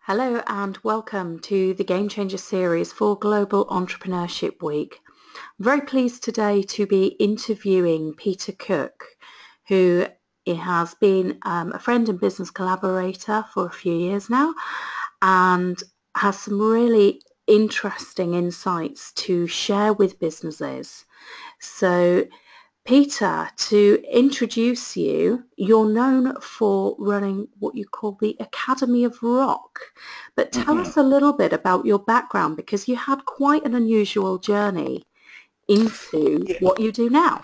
Hello and welcome to the Game Changer series for Global Entrepreneurship Week. I'm very pleased today to be interviewing Peter Cook, who has been a friend and business collaborator for a few years now and has some really interesting insights to share with businesses. So Peter, to introduce you, you're known for running what you call the Academy of Rock. But tell us a little bit about your background because you had quite an unusual journey into Yeah, what you do now.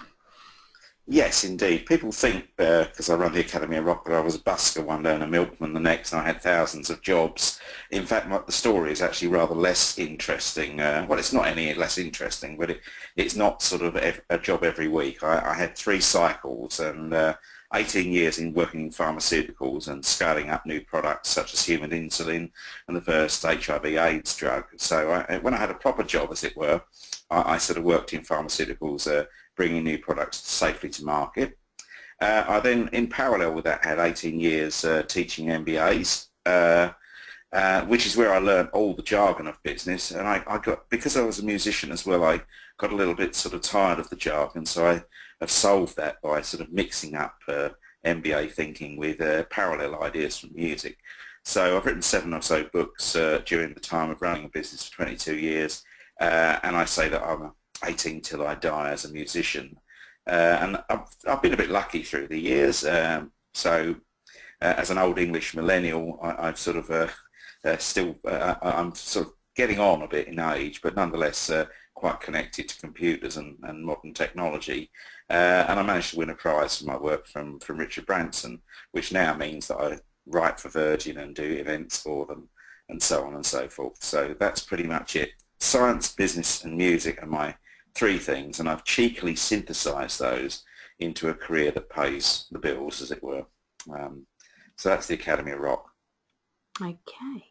yes, indeed. People think, because I run the Academy of Rock, that I was a busker one day and a milkman the next, and I had thousands of jobs. In fact, the story is actually rather less interesting. Well, it's not any less interesting, but it's not sort of a job every week. I had 3 cycles and 18 years in working in pharmaceuticals and scaling up new products such as human insulin and the first HIV/AIDS drug. So when I had a proper job, as it were, I sort of worked in pharmaceuticals, bringing new products safely to market. I then, in parallel with that, had 18 years teaching MBAs, which is where I learned all the jargon of business. And I got, because I was a musician as well, I got a little bit sort of tired of the jargon, so I have solved that by sort of mixing up MBA thinking with parallel ideas from music. So I've written 7 or so books during the time of running a business for 22 years, and I say that I'm 18 till I die as a musician. And I've been a bit lucky through the years. As an old English millennial, I've sort of I'm sort of getting on a bit in age, but nonetheless quite connected to computers and modern technology. And I managed to win a prize for my work from Richard Branson, which now means that I write for Virgin and do events for them and so on and so forth. So that's pretty much it. Science, business and music are my 3 things, and I've cheekily synthesized those into a career that pays the bills, as it were. So that's the Academy of Rock. Okay.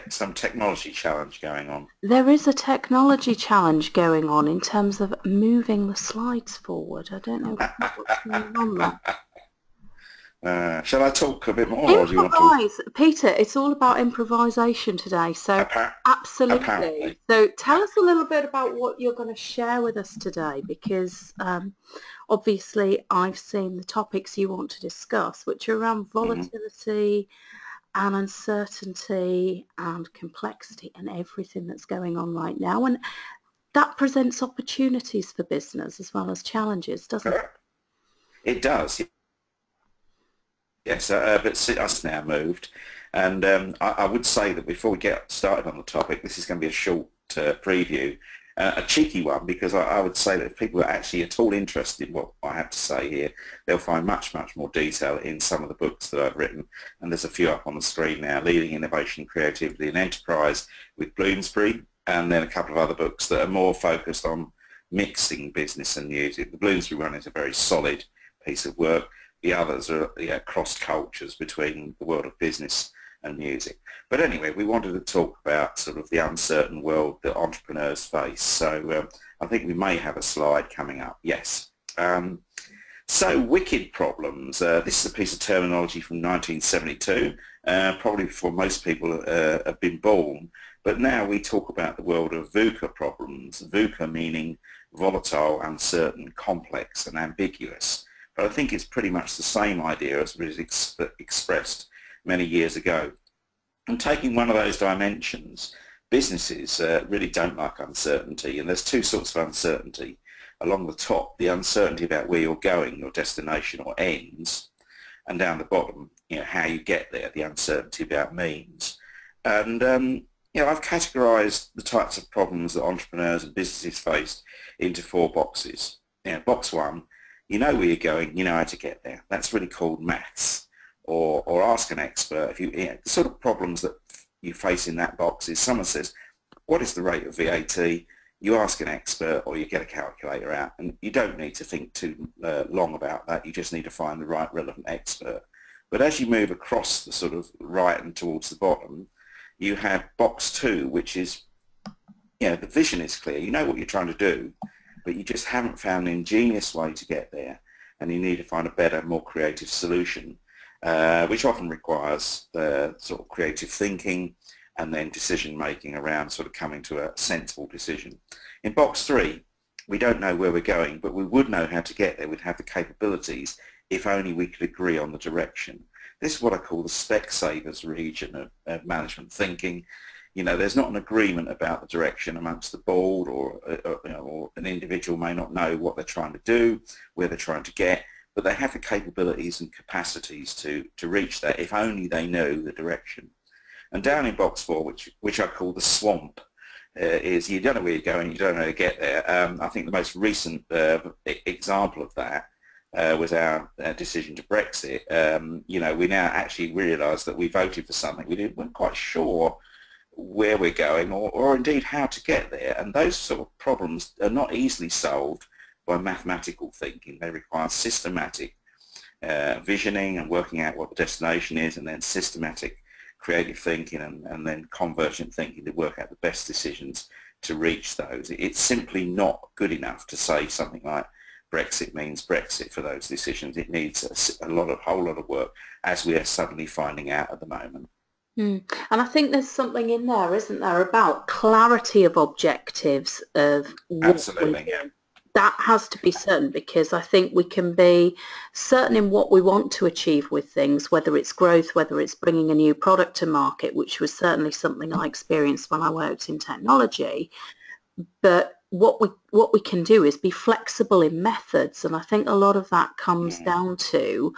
Some technology challenge going on. There is a technology challenge going on in terms of moving the slides forward. I don't know what's going on there. Shall I talk a bit more, or do you want to? Improvise, Peter. It's all about improvisation today, so absolutely. Apparently. So tell us a little bit about what you're going to share with us today, because obviously I've seen the topics you want to discuss, which are around volatility and uncertainty and complexity and everything that's going on right now, and that presents opportunities for business as well as challenges, doesn't it? It does. Yes, but see, us now moved, and I would say that before we get started on the topic, this is going to be a short preview, a cheeky one, because I would say that if people are actually at all interested in what I have to say here, they'll find much more detail in some of the books that I've written, and there's a few up on the screen now: Leading Innovation, Creativity and Enterprise with Bloomsbury, and then a couple of other books that are more focused on mixing business and music. The Bloomsbury one is a very solid piece of work. The others are cross cultures between the world of business and music. But anyway, we wanted to talk about sort of the uncertain world that entrepreneurs face. So I think we may have a slide coming up. Yes. So wicked problems. This is a piece of terminology from 1972, probably before most people have been born. But now we talk about the world of VUCA problems. VUCA meaning volatile, uncertain, complex and ambiguous. But I think it's pretty much the same idea as was expressed many years ago. And taking one of those dimensions, businesses really don't like uncertainty, and there's 2 sorts of uncertainty. Along the top, the uncertainty about where you're going, your destination or ends, and down the bottom, how you get there, the uncertainty about means. And I've categorized the types of problems that entrepreneurs and businesses face into 4 boxes. Box 1, you know where you're going, you know how to get there. That's really called maths, or ask an expert. If the sort of problems that you face in that box is someone says, what is the rate of VAT? You ask an expert or you get a calculator out, and you don't need to think too long about that. You just need to find the right relevant expert. But as you move across the sort of right and towards the bottom, you have box 2, which is the vision is clear. You know what you're trying to do, but you just haven't found an ingenious way to get there, and you need to find a better, more creative solution, which often requires sort of creative thinking and then decision making around sort of coming to a sensible decision. In box 3, we don't know where we're going, but we would know how to get there. We'd have the capabilities if only we could agree on the direction. This is what I call the Specsavers region of management thinking. There's not an agreement about the direction amongst the board, or an individual may not know what they're trying to do, where they're trying to get, but they have the capabilities and capacities to reach that if only they know the direction. And down in box 4, which I call the swamp, is you don't know where you're going, you don't know how to get there. I think the most recent example of that was our decision to Brexit. We now actually realise that we voted for something we weren't quite sure where we're going, or indeed how to get there, and those sort of problems are not easily solved by mathematical thinking. They require systematic visioning and working out what the destination is, and then systematic creative thinking and then convergent thinking to work out the best decisions to reach those. It's simply not good enough to say something like Brexit means Brexit for those decisions. It needs a whole lot of work, as we are suddenly finding out at the moment. And I think there's something in there, isn't there, about clarity of objectives of what Absolutely, yeah. That has to be certain, because I think we can be certain in what we want to achieve with things, whether it's growth, whether it's bringing a new product to market, which was certainly something I experienced when I worked in technology. But what we can do is be flexible in methods, and I think a lot of that comes down to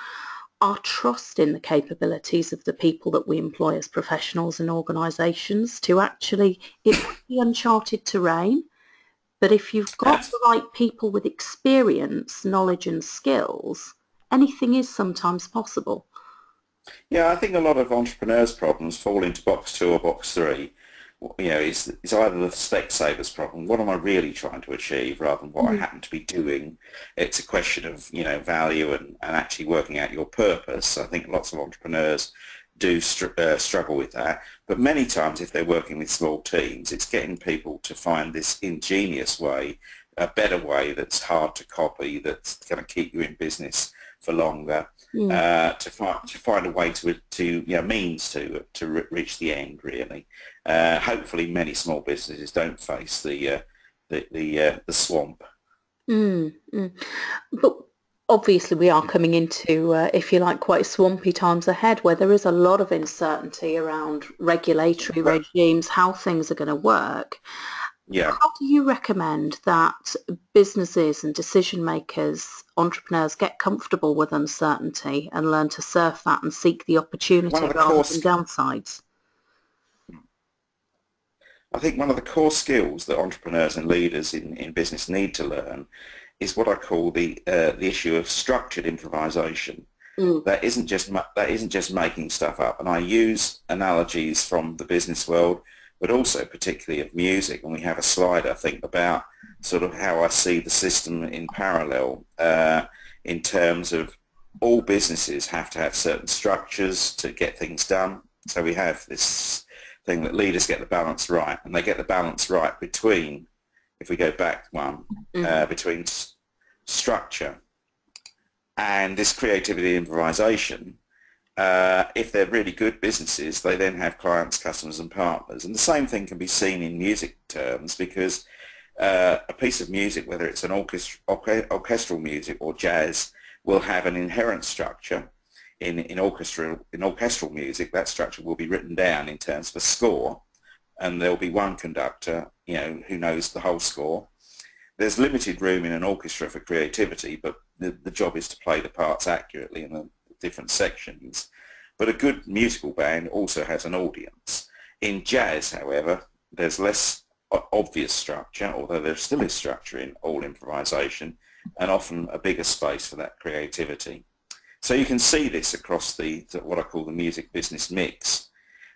our trust in the capabilities of the people that we employ as professionals and organisations to actually, it would be uncharted terrain, but if you've got the right people with experience, knowledge and skills, anything is sometimes possible. Yeah, I think a lot of entrepreneurs' problems fall into box 2 or box 3. It's either the Specsavers problem, what am I really trying to achieve, rather than what I happen to be doing. It's a question of, value and actually working out your purpose. I think lots of entrepreneurs do struggle with that. But many times, if they're working with small teams, it's getting people to find this ingenious way, a better way that's hard to copy, that's going to keep you in business for longer, to find a way means to reach the end, really. Hopefully many small businesses don't face the swamp. But obviously we are coming into, if you like, quite swampy times ahead, where there is a lot of uncertainty around regulatory regimes, how things are going to work. Yeah. How do you recommend that businesses and decision makers, entrepreneurs, get comfortable with uncertainty and learn to surf that and seek the opportunity rather than downsides? I think one of the core skills that entrepreneurs and leaders in business need to learn is what I call the issue of structured improvisation. That isn't just making stuff up. And I use analogies from the business world, but also particularly of music. And we have a slide, I think, about sort of how I see the system in parallel, in terms of all businesses have to have certain structures to get things done. So we have this thing that leaders get the balance right, and they get the balance right between, if we go back one, between structure and this creativity and improvisation. If they're really good businesses, they then have clients, customers and partners. And the same thing can be seen in music terms, because a piece of music, whether it's an orchestral music or jazz, will have an inherent structure. In orchestral music, that structure will be written down in terms of a score, and there'll be one conductor, who knows the whole score. There's limited room in an orchestra for creativity, but the job is to play the parts accurately in the different sections. But a good musical band also has an audience. In jazz, however, there's less obvious structure, although there still is structure in all improvisation, and often a bigger space for that creativity. So you can see this across what I call the music business mix,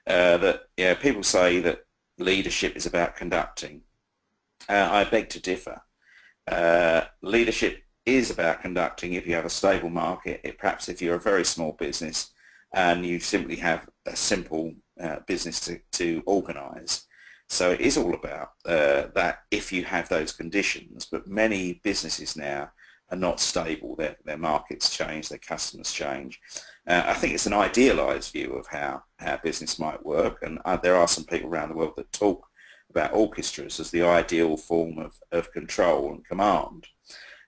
that people say that leadership is about conducting. I beg to differ. Leadership is about conducting if you have a stable market, perhaps if you're a very small business and you simply have a simple business to organise. So it is all about that if you have those conditions, but many businesses now are not stable. Their markets change, their customers change. I think it's an idealised view of how business might work, and there are some people around the world that talk about orchestras as the ideal form of control and command.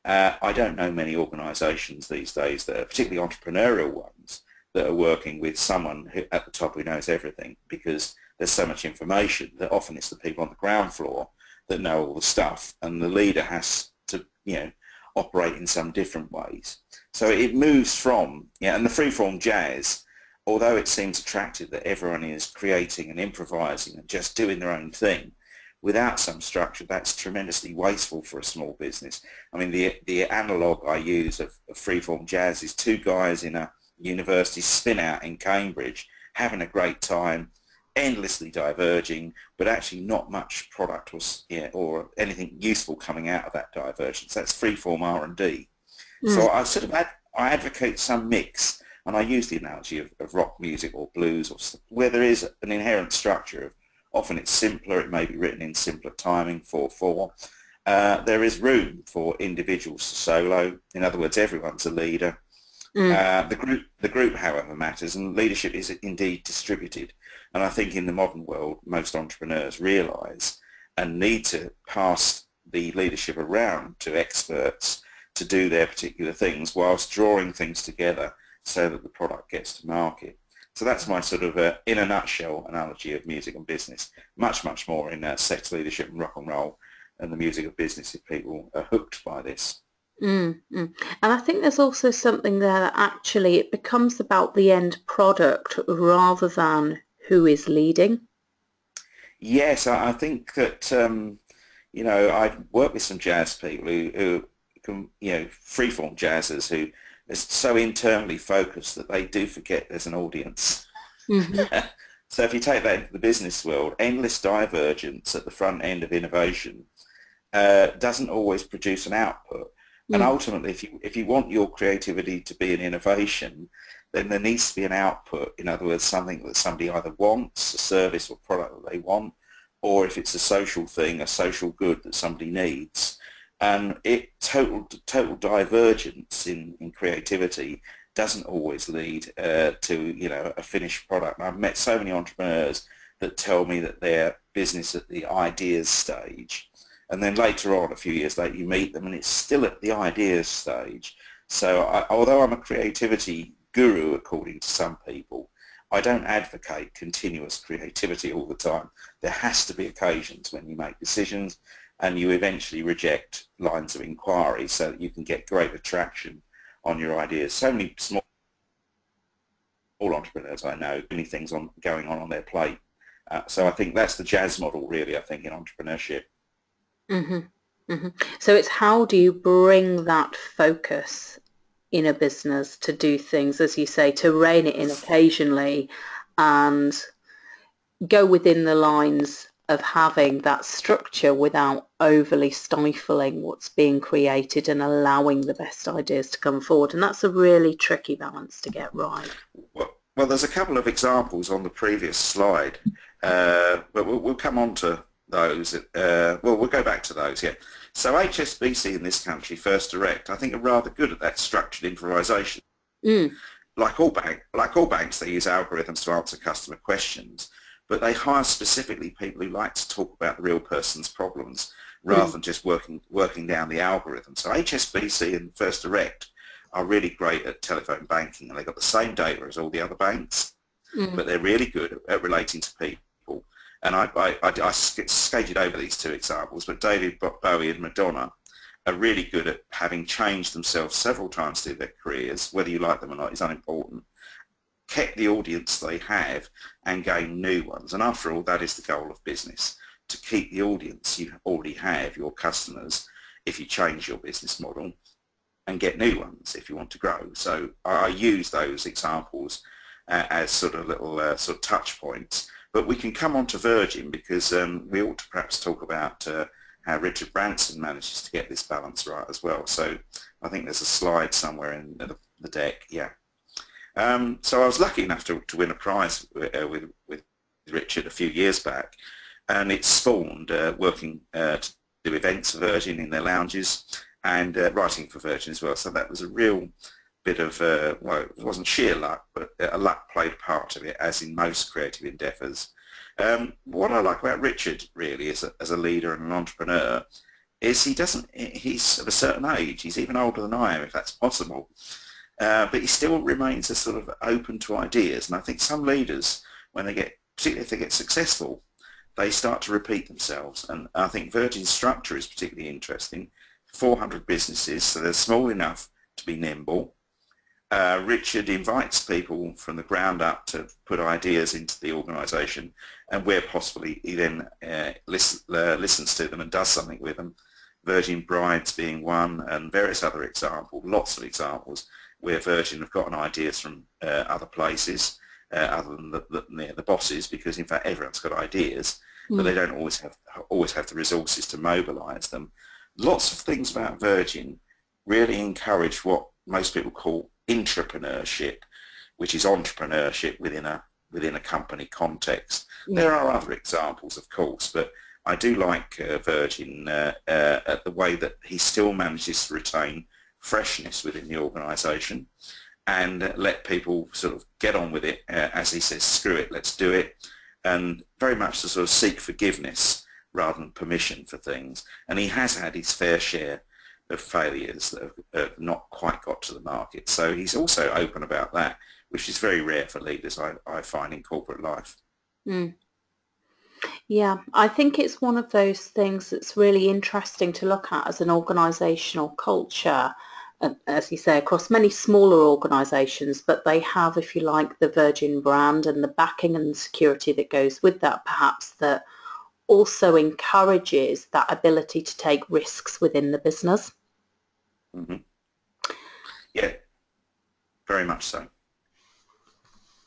I don't know many organisations these days that are particularly entrepreneurial ones that are working with someone who, at the top, who knows everything, because there's so much information that often it's the people on the ground floor that know all the stuff, and the leader has to, operate in some different ways. So it moves from, and the freeform jazz, although it seems attractive that everyone is creating and improvising and just doing their own thing, without some structure, that's tremendously wasteful for a small business. I mean, the analogue I use of freeform jazz is two guys in a university spin out in Cambridge having a great time, endlessly diverging, but actually not much product or anything useful coming out of that divergence. That's freeform R&D. So I sort of I advocate some mix, and I use the analogy of rock music or blues, or where there is an inherent structure. Often it's simpler, it may be written in simpler timing, 4/4. There is room for individuals to solo. In other words, everyone's a leader. The group, however, matters, and leadership is indeed distributed. And I think in the modern world, most entrepreneurs realise and need to pass the leadership around to experts to do their particular things whilst drawing things together so that the product gets to market. So that's my sort of, in a nutshell, analogy of music and business. Much, much more in sex, leadership and rock and roll and the music of business if people are hooked by this. And I think there's also something there that actually it becomes about the end product rather than who is leading. Yes, I think that, I've worked with some jazz people who can, freeform jazzers who are so internally focused that they do forget there's an audience. So if you take that into the business world, endless divergence at the front end of innovation doesn't always produce an output. And ultimately, if you want your creativity to be an innovation, then there needs to be an output. In other words, something that somebody either wants, a service or product that they want, or if it's a social thing, a social good that somebody needs. And total divergence in creativity doesn't always lead to a finished product. And I've met so many entrepreneurs that tell me that their business at the ideas stage, and then later on, a few years later, you meet them and it's still at the ideas stage. So although I'm a creativity guru, according to some people, I don't advocate continuous creativity all the time. There has to be occasions when you make decisions and you eventually reject lines of inquiry so that you can get greater traction on your ideas. So many small entrepreneurs I know, many things going on their plate. So I think that's the jazz model, really, I think, in entrepreneurship. So it's how do you bring that focus in a business to do things, as you say, to rein it in occasionally and go within the lines of having that structure without overly stifling what's being created and allowing the best ideas to come forward. And that's a really tricky balance to get right. Well, there's a couple of examples on the previous slide, but we'll come on to those. We'll go back to those, yeah. So HSBC in this country, First Direct, I think are rather good at that structured improvisation. Like all banks, they use algorithms to answer customer questions, but they hire specifically people who like to talk about the real person's problems rather than just working down the algorithm. So HSBC and First Direct are really great at telephone banking, and they've got the same data as all the other banks, but they're really good at relating to people. And I skated over these two examples, but David Bowie and Madonna are really good at having changed themselves several times through their careers. Whether you like them or not is unimportant. Kept the audience they have and gained new ones. And after all, that is the goal of business, to keep the audience you already have, your customers, if you change your business model, and get new ones if you want to grow. So I use those examples as sort of little sort of touch points. But we can come on to Virgin because we ought to perhaps talk about how Richard Branson manages to get this balance right as well. So I think there's a slide somewhere in the deck, yeah. So I was lucky enough to win a prize with Richard a few years back, and it spawned working to do events for Virgin in their lounges and writing for Virgin as well. So that was a real bit of, well, it wasn't sheer luck, but a luck played a part of it, as in most creative endeavours. What I like about Richard, really, as a leader and an entrepreneur, is he's of a certain age. He's even older than I am, if that's possible. But he still remains a sort of open to ideas. And I think some leaders, particularly if they get successful, they start to repeat themselves. And I think Virgin's structure is particularly interesting. 400 businesses, so they're small enough to be nimble. Richard invites people from the ground up to put ideas into the organisation, and where possible he then listens to them and does something with them. Virgin Brides being one, and various other examples, lots of examples where Virgin have gotten ideas from other places other than the bosses, because in fact everyone's got ideas, but they don't always have the resources to mobilise them. Lots of things about Virgin really encourage what most people call intrapreneurship, which is entrepreneurship within a company context. There are other examples, of course, but I do like Virgin at the way that he still manages to retain freshness within the organisation and let people sort of get on with it, as he says, screw it, let's do it, and very much to sort of seek forgiveness rather than permission for things. And he has had his fair share of failures that have not quite got to the market. So he's also open about that, which is very rare for leaders, I find, in corporate life. Yeah, I think it's one of those things that's really interesting to look at as an organisational culture, as you say, across many smaller organisations, but they have, if you like, the Virgin brand and the backing and the security that goes with that, perhaps, that also encourages that ability to take risks within the business. Yeah, very much so.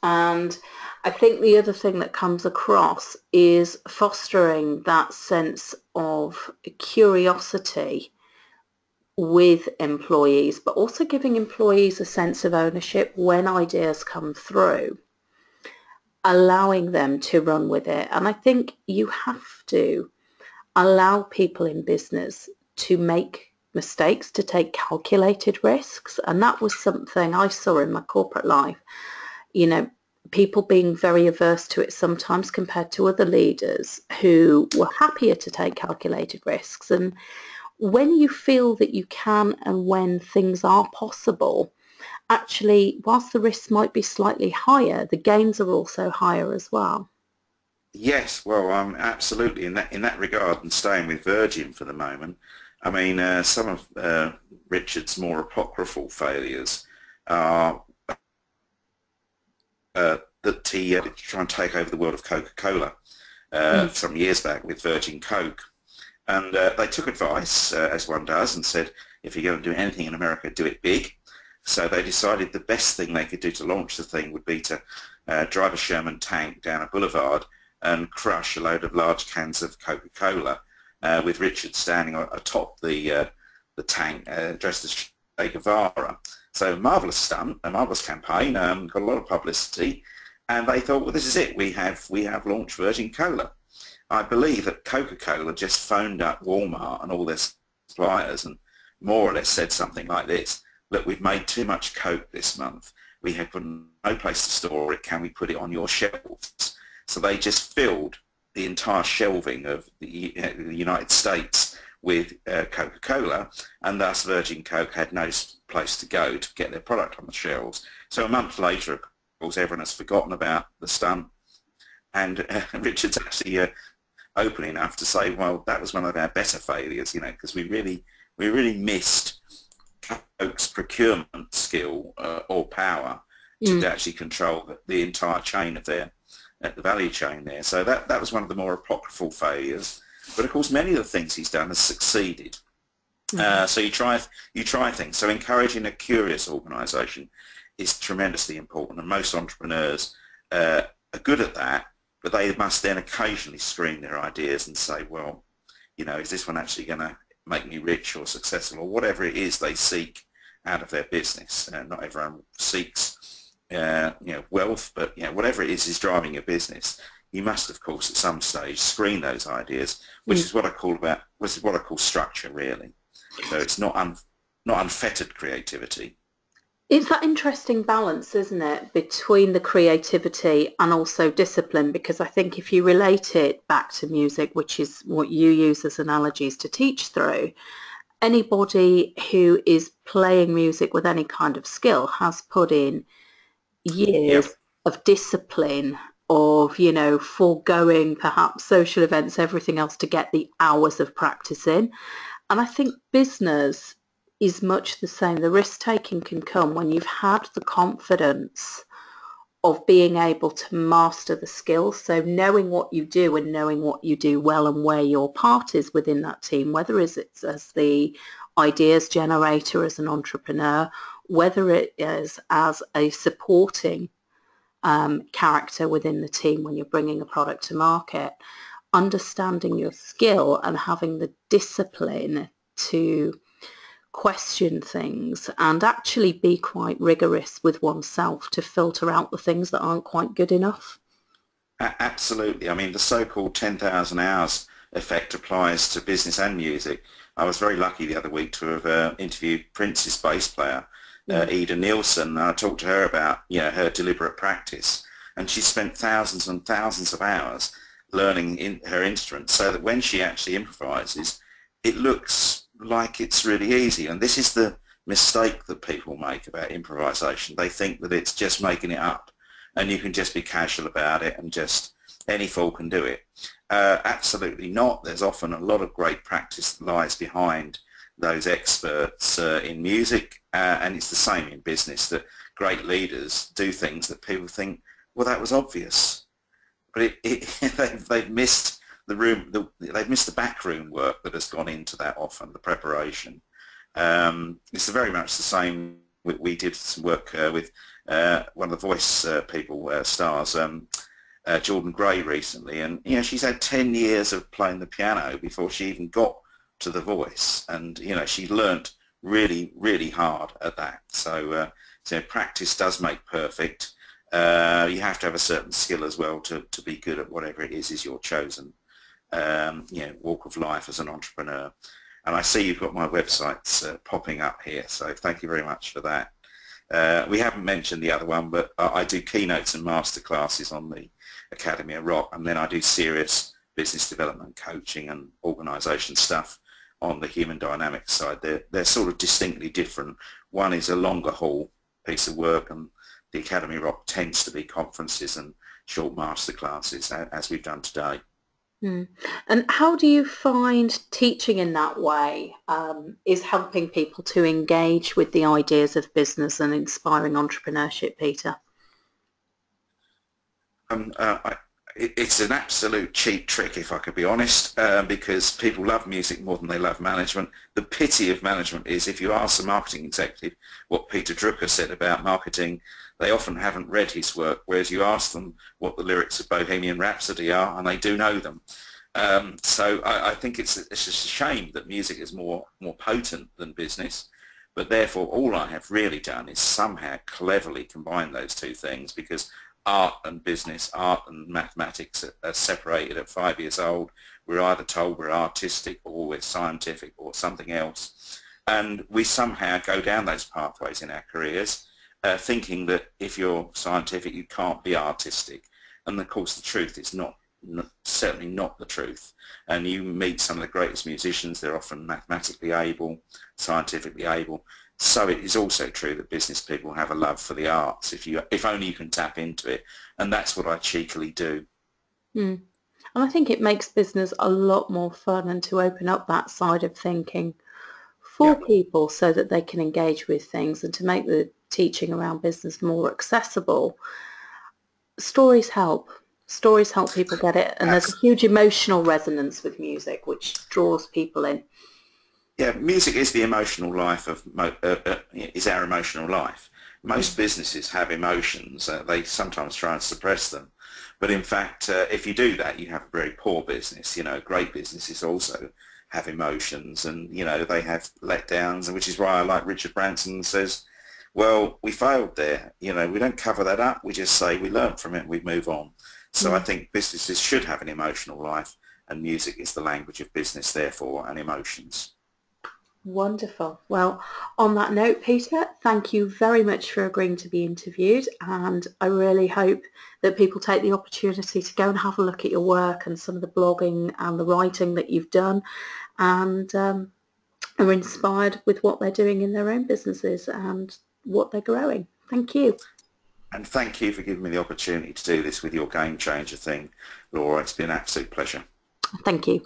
And I think the other thing that comes across is fostering that sense of curiosity with employees, but also giving employees a sense of ownership when ideas come through, allowing them to run with it. And I think you have to allow people in business to make mistakes, to take calculated risks. And that was something I saw in my corporate life. People being very averse to it sometimes compared to other leaders who were happier to take calculated risks. And when you feel that you can, and when things are possible, actually, whilst the risks might be slightly higher, the gains are also higher as well. Yes, well, absolutely. In that regard, and staying with Virgin for the moment, I mean, some of Richard's more apocryphal failures are that he tried to try and take over the world of Coca-Cola some years back with Virgin Coke. And they took advice, as one does, and said, if you're going to do anything in America, do it big. So they decided the best thing they could do to launch the thing would be to drive a Sherman tank down a boulevard and crush a load of large cans of Coca-Cola, with Richard standing atop the tank, dressed as Che Guevara. So marvellous stunt, a marvellous campaign, got a lot of publicity, and they thought, well, this is it. We have launched Virgin Cola. I believe that Coca-Cola just phoned up Walmart and all their suppliers and more or less said something like this: look, we've made too much Coke this month. We have no place to store it. Can we put it on your shelves? So they just filled the entire shelving of the United States with Coca-Cola, and thus Virgin Coke had no place to go to get their product on the shelves. So a month later, of course, everyone has forgotten about the stunt, and Richard's actually open enough to say, well, that was one of our better failures, because we really missed Coke's procurement skill or power to actually control the entire chain of the value chain there. So that was one of the more apocryphal failures. But of course, many of the things he's done has succeeded. So you try things. So encouraging a curious organisation is tremendously important, and most entrepreneurs are good at that. But they must then occasionally screen their ideas and say, well, is this one actually going to make me rich or successful, or whatever it is they seek out of their business. Not everyone seeks wealth, but whatever it is driving your business, you must, of course, at some stage screen those ideas, which Mm. is what I call structure, really. So it's not unfettered creativity. It's that interesting balance, isn't it, between the creativity and also discipline? Because I think if you relate it back to music, which is what you use as analogies to teach through, anybody who is playing music with any kind of skill has put in years Yep. of discipline, of, you know, foregoing perhaps social events, everything else to get the hours of practice in. And I think business is much the same. The risk taking can come when you've had the confidence of being able to master the skills. So knowing what you do and knowing what you do well and where your part is within that team, whether it's as the ideas generator, as an entrepreneur, whether it is as a supporting character within the team when you're bringing a product to market, understanding your skill and having the discipline to question things and actually be quite rigorous with oneself to filter out the things that aren't quite good enough. Absolutely. I mean, the so-called 10,000 hours effect applies to business and music. I was very lucky the other week to have interviewed Prince's bass player, Mm. Ida Nielsen, and I talked to her about, her deliberate practice. And she spent thousands and thousands of hours learning her instrument so that when she actually improvises, it looks like it's really easy. And this is the mistake that people make about improvisation. They think that it's just making it up and you can just be casual about it and just any fool can do it. Absolutely not. There's often a lot of great practice that lies behind those experts in music, and it's the same in business, that great leaders do things that people think, well, that was obvious, but they've missed the room, they've missed the backroom work that has gone into that often, the preparation. It's very much the same. We did some work with one of the voice people, stars, Jordan Gray recently, and she's had 10 years of playing the piano before she even got to the voice, and she learnt really, really hard at that. So practice does make perfect. You have to have a certain skill as well to be good at whatever it is your chosen walk of life as an entrepreneur. And I see you've got my websites popping up here, so thank you very much for that. We haven't mentioned the other one, but I do keynotes and masterclasses on the Academy of Rock, and then I do serious business development coaching and organisation stuff on the human dynamics side. They're sort of distinctly different. One is a longer haul piece of work, and the Academy of Rock tends to be conferences and short masterclasses, as we've done today. Mm. And how do you find teaching in that way is helping people to engage with the ideas of business and inspiring entrepreneurship, Peter? It's an absolute cheap trick, if I could be honest, because people love music more than they love management. The pity of management is if you ask a marketing executive what Peter Drucker said about marketing, they often haven't read his work, whereas you ask them what the lyrics of Bohemian Rhapsody are, and they do know them. So I think it's just a shame that music is more potent than business, but therefore all I have really done is somehow cleverly combine those two things, because art and business, art and mathematics are separated at 5 years old. We're either told we're artistic or we're scientific or something else. And we somehow go down those pathways in our careers, thinking that if you're scientific, you can't be artistic. And of course, the truth is certainly not the truth. And you meet some of the greatest musicians, they're often mathematically able, scientifically able. So it is also true that business people have a love for the arts, if only you can tap into it. And that's what I cheekily do. Mm. And I think it makes business a lot more fun and to open up that side of thinking for Yeah. people so that they can engage with things and to make the teaching around business more accessible. Stories help. Stories help people get it. And there's a huge emotional resonance with music, which draws people in. Yeah, music is the emotional life is our emotional life. Most businesses have emotions. They sometimes try and suppress them. But in fact, if you do that, you have a very poor business. Great businesses also have emotions, and, they have letdowns, which is why I like Richard Branson says, well, we failed there. We don't cover that up. We just say we learned from it and we move on. So I Mm. think businesses should have an emotional life, and music is the language of business, therefore, and emotions. Wonderful. Well, on that note, Peter, thank you very much for agreeing to be interviewed, and I really hope that people take the opportunity to go and have a look at your work and some of the blogging and the writing that you've done, and are inspired with what they're doing in their own businesses and what they're growing. Thank you. And thank you for giving me the opportunity to do this with your Game Changer thing, Laura. It's been an absolute pleasure. Thank you.